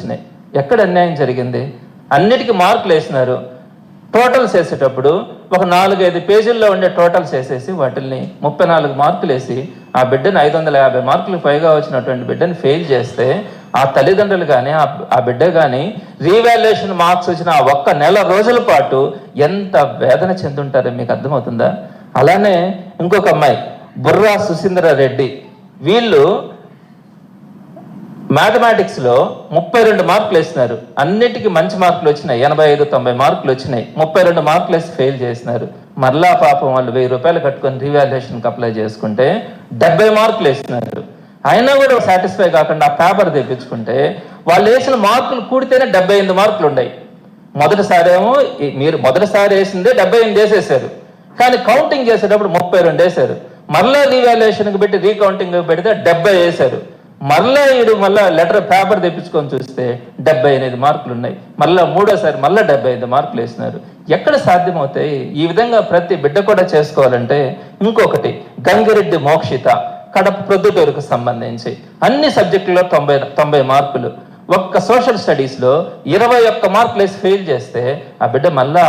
వచ్చినాయి. ఎక్కడ అన్యాయం జరిగింది? అన్నిటికీ మార్కులు వేసినారు. టోటల్స్ వేసేటప్పుడు ఒక 4-5 పేజీల్లో ఉండే టోటల్స్ వేసేసి వాటిల్ని 34 మార్కులు వేసి ఆ బిడ్డను 550 మార్కులు పైగా వచ్చినటువంటి బిడ్డని ఫెయిల్ చేస్తే ఆ తల్లిదండ్రులు కానీ ఆ బిడ్డ కానీ రీవాల్యుయేషన్ మార్క్స్ వచ్చిన ఆ ఒక్క నెల రోజుల పాటు ఎంత వేదన చెందుంటారో మీకు అర్థమవుతుందా? అలానే ఇంకొక అమ్మాయి బుర్రా సుశీంద్ర రెడ్డి, వీళ్ళు మ్యాథమెటిక్స్లో 32 మార్కులు వేసినారు. అన్నిటికీ మంచి మార్కులు వచ్చినాయి, 85-90 మార్కులు వచ్చినాయి. 32 మార్కులు వేసి ఫెయిల్ చేసినారు. మరలా పాపం వాళ్ళు 1000 రూపాయలు కట్టుకొని రీవాల్యుయేషన్కి అప్లై చేసుకుంటే 70 మార్కులు వేసినారు. అయినా కూడా సాటిస్ఫై కాకుండా ఆ పేపర్ తెప్పించుకుంటే వాళ్ళు వేసిన మార్కులు కూడితేనే 78 మార్కులు ఉన్నాయి. మీరు మొదటిసారి వేసిందే 78 వేసేసారు, కానీ కౌంటింగ్ చేసేటప్పుడు 32 వేశారు. మరలా రీవాల్యుయేషన్కి పెట్టి రీకౌంటింగ్ పెడితే 70 వేశారు. మళ్ళా లెటర్ పేపర్ తెప్పించుకొని చూస్తే 78 మార్కులు ఉన్నాయి. మూడోసారి 75 మార్కులు వేసినారు. ఎక్కడ సాధ్యమవుతాయి? ఈ విధంగా ప్రతి బిడ్డ కూడా చేసుకోవాలంటే ఇంకొకటి గంగిరెడ్డి మోక్షిత, కడప ప్రొద్దుటూరుకు సంబంధించి అన్ని సబ్జెక్టులో 90 మార్కులు. ఒక్క సోషల్ స్టడీస్లో 21 మార్కులు వేసి ఫెయిల్ చేస్తే ఆ బిడ్డ మళ్ళా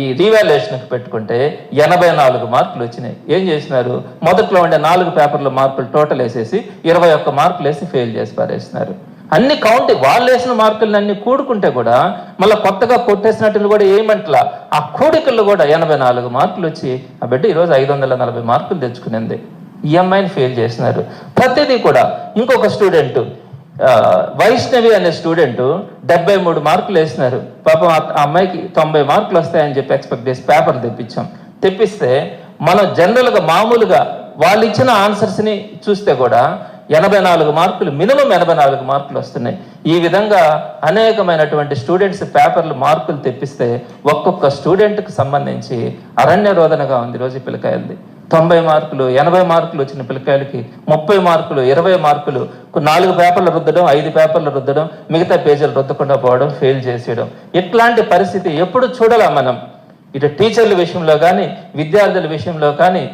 ఈ రీవాల్యుయేషన్కి పెట్టుకుంటే 84 మార్కులు వచ్చినాయి. ఏం చేసినారు? మొదట్లో ఉండే 4 పేపర్ల మార్కులు టోటల్ వేసేసి 21 మార్కులు వేసి ఫెయిల్ చేసి పారేసినారు. అన్ని వాళ్ళు వేసిన మార్కులను అన్ని కూడుకుంటే కూడా మళ్ళీ కొత్తగా కొట్టేసినట్లు కూడా ఏమంటలా ఆ కూడికల్లో కూడా 84 మార్కులు వచ్చి ఆ బిడ్డ ఈరోజు 540 మార్కులు తెచ్చుకునింది. ఈ అమ్మాయిని ఫెయిల్ చేసినారు. ప్రతిదీ కూడా ఇంకొక స్టూడెంట్ వైష్ణవి అనే స్టూడెంట్ 73 మార్కులు వేసినారు. పాపం ఆ అమ్మాయికి 90 మార్కులు వస్తాయని చెప్పి ఎక్స్పెక్ట్ చేసి పేపర్ తెప్పిస్తే మనం జనరల్గా మామూలుగా వాళ్ళు ఇచ్చిన ఆన్సర్స్ని చూస్తే కూడా 84 మార్కులు, మినిమం 84 మార్కులు వస్తున్నాయి. ఈ విధంగా అనేకమైనటువంటి స్టూడెంట్స్ పేపర్లు మార్కులు తెప్పిస్తే ఒక్కొక్క స్టూడెంట్కి సంబంధించి అరణ్య రోదనగా ఉంది రోజు పిల్లకాయలది. 90 మార్కులు, 80 మార్కులు వచ్చిన పిల్లకాయలకి 30 మార్కులు, 20 మార్కులు, 4 పేపర్లు రుద్దడం, 5 పేపర్లు రుద్దడం, మిగతా పేజీలు రుద్దకుండా పోవడం, ఫెయిల్ చేసేయడం. ఇట్లాంటి పరిస్థితి ఎప్పుడు చూడాలా మనం? ఇటు టీచర్ల విషయంలో కానీ, విద్యార్థుల విషయంలో కానీ,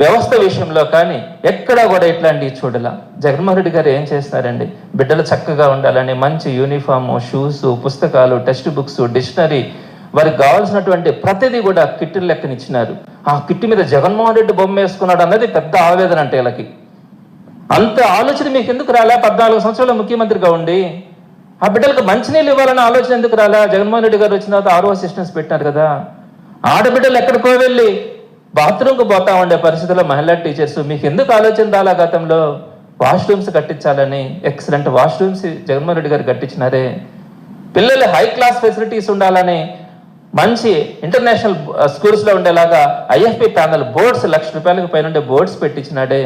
వ్యవస్థ విషయంలో కానీ ఎక్కడా కూడా ఇట్లాంటివి చూడాల. జగన్మోహన్ రెడ్డి గారు ఏం చేస్తున్నారండి? బిడ్డలు చక్కగా ఉండాలని మంచి యూనిఫాము, షూస్, పుస్తకాలు, టెక్స్ట్ బుక్స్, డిక్షనరీ, వారికి కావాల్సినటువంటి ప్రతిదీ కూడా కిట్టు లెక్కనిచ్చినారు. ఆ కిట్టు మీద జగన్మోహన్ రెడ్డి బొమ్మ వేసుకున్నాడు అన్నది పెద్ద ఆవేదన. అంటే వీళ్ళకి అంత ఆలోచన మీకు ఎందుకు రాలే? 14 సంవత్సరాలు ముఖ్యమంత్రిగా ఉండి ఆ బిడ్డలకు మంచినీళ్ళు ఇవ్వాలన్న ఆలోచన ఎందుకు రాలే? జగన్మోహన్ రెడ్డి గారు వచ్చిన తర్వాత RO అసిస్టెంట్స్ పెట్టినారు కదా. ఆడబిడ్డలు ఎక్కడికో వెళ్ళి బాత్రూమ్కి పోతా ఉండే పరిస్థితుల్లో మహిళా టీచర్స్ మీకు ఎందుకు ఆలోచన రాలా? గతంలో వాష్రూమ్స్ కట్టించాలని ఎక్సలెంట్ వాష్రూమ్స్ జగన్మోహన్ రెడ్డి గారు కట్టించినారే. పిల్లలు హై క్లాస్ ఫెసిలిటీస్ ఉండాలని మంచి ఇంటర్నేషనల్ స్కూల్స్లో ఉండేలాగా IFP ప్యానల్ బోర్డ్స్ 1 లక్ష రూపాయలకు పైన బోర్డ్స్ పెట్టించినాడే.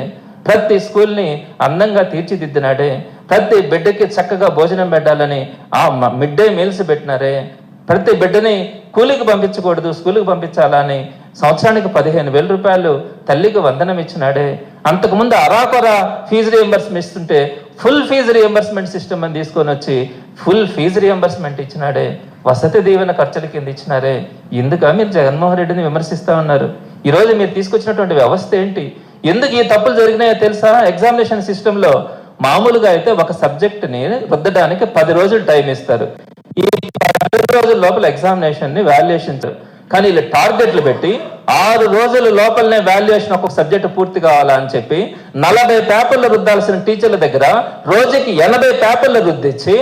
ప్రతి స్కూల్ని అందంగా తీర్చిదిద్దినాడే. ప్రతి బిడ్డకి చక్కగా భోజనం పెట్టాలని మిడ్ డే మీల్స్ పెట్టినారే. ప్రతి బిడ్డని కూలికి పంపించకూడదు, స్కూల్కి పంపించాలని సంవత్సరానికి 15,000 రూపాయలు తల్లికి వందనం ఇచ్చినాడే. అంతకుముందు అరాకొరా ఫీజు రియంబర్స్మెంట్ ఇస్తుంటే ఫుల్ ఫీజు రియంబర్స్మెంట్ సిస్టమ్ అని తీసుకొని వచ్చి full fee reimbursement ఇచ్చినాడే. Vasathi Deevena ఖర్చుల కింద ఇచ్చినారే. ఎందుక మీరు జగన్మోహన్ రెడ్డిని విమర్శిస్తా ఉన్నారు? ఈరోజు మీరు తీసుకొచ్చినటువంటి వ్యవస్థ ఏంటి? ఎందుకు ఈ తప్పులు జరిగినాయో తెలుసా? ఎగ్జామినేషన్ సిస్టంలో మామూలుగా అయితే ఒక సబ్జెక్ట్ని రుద్దడానికి 10 రోజులు టైం ఇస్తారు. ఈ 10 రోజుల లోపల ఎగ్జామినేషన్ని వాల్యుయేషన్, కానీ వీళ్ళు టార్గెట్లు పెట్టి 6 రోజుల లోపలనే వాల్యుయేషన్ ఒక్కొక్క సబ్జెక్టు పూర్తి కావాలా అని చెప్పి 40 పేపర్లు రుద్దాల్సిన టీచర్ల దగ్గర రోజుకి 80 పేపర్లు రుద్దించి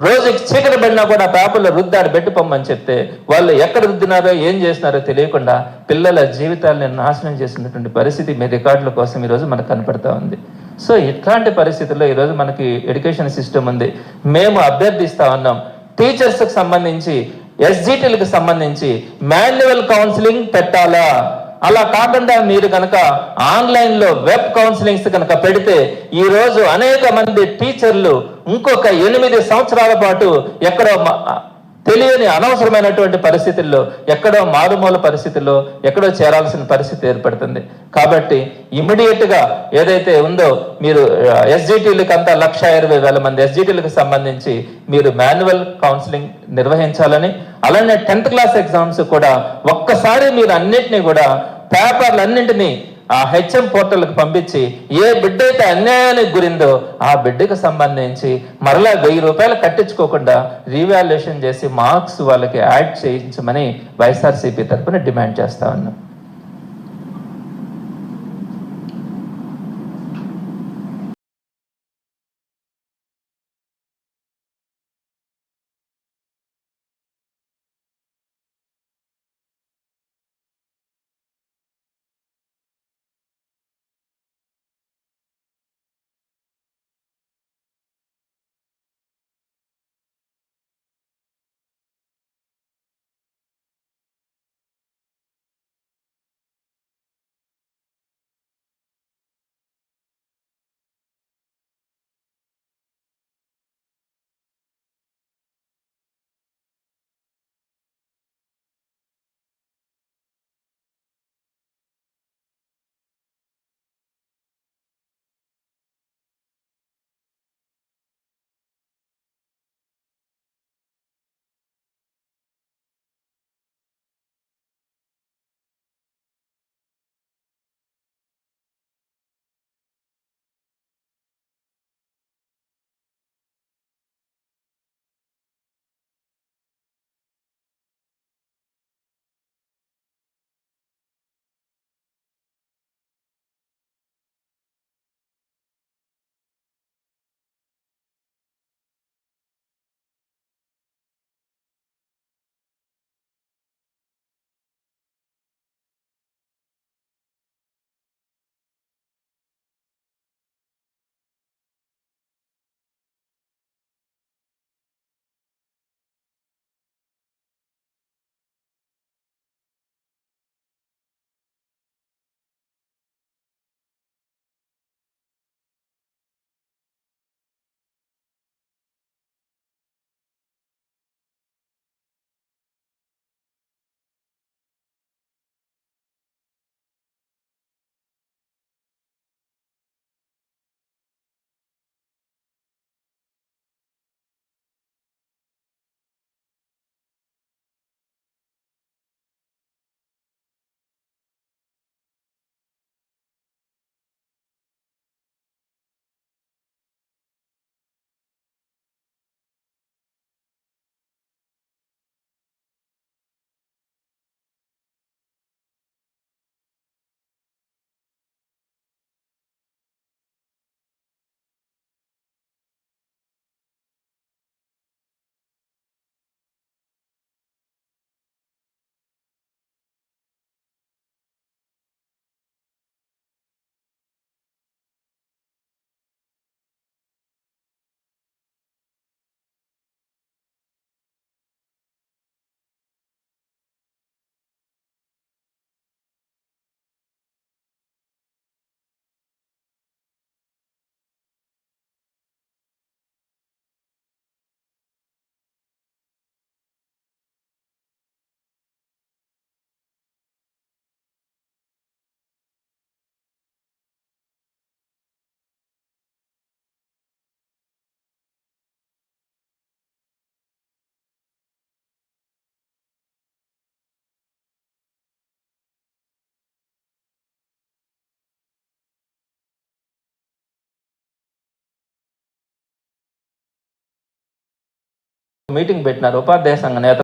రోజుకి చీకటి పడినా కూడా పేపర్లు రుద్దాడు పెట్టుకోమని చెప్తే వాళ్ళు ఎక్కడ రుద్దినారో ఏం చేసినారో తెలియకుండా పిల్లల జీవితాలను నాశనం చేసినటువంటి పరిస్థితి మీ రికార్డుల కోసం ఈరోజు మనకు కనపడతా ఉంది. సో ఇట్లాంటి పరిస్థితుల్లో ఈరోజు మనకి ఎడ్యుకేషన్ సిస్టమ్ ఉంది. మేము అభ్యర్థిస్తా ఉన్నాం, టీచర్స్కి సంబంధించి SGTలకు సంబంధించి మాన్యువల్ కౌన్సిలింగ్ పెట్టాలా? అలా కాకుండా మీరు కనుక ఆన్లైన్లో వెబ్ కౌన్సిలింగ్స్ కనుక పెడితే ఈ రోజు అనేక మంది టీచర్లు ఇంకొక 8 సంవత్సరాల పాటు ఎక్కడో తెలియని అనవసరమైనటువంటి పరిస్థితుల్లో, ఎక్కడో మారుమూల పరిస్థితుల్లో ఎక్కడో చేరాల్సిన పరిస్థితి ఏర్పడుతుంది. కాబట్టి ఇమ్మీడియట్గా ఏదైతే ఉందో మీరు SGTలకు అంతా 1,20,000 మంది SGTలకు సంబంధించి మీరు మాన్యువల్ కౌన్సిలింగ్ నిర్వహించాలని, అలానే 10th క్లాస్ ఎగ్జామ్స్ కూడా ఒక్కసారి మీరు అన్నిటినీ కూడా పేపర్లన్నింటినీ ఆ హెచ్ఎం పోర్టల్కి పంపించి ఏ బిడ్డ అయితే అన్యాయానికి గురిందో ఆ బిడ్డకు సంబంధించి మరలా 1000 రూపాయలు కట్టించుకోకుండా రీవాల్యుయేషన్ చేసి మార్క్స్ వాళ్ళకి యాడ్ చేయించమని వైఎస్ఆర్సీపీ తరఫున డిమాండ్ చేస్తా ఉన్నాం. మీటింగ్ పెట్టినారు ఉపాధ్యాయ సంఘ నేత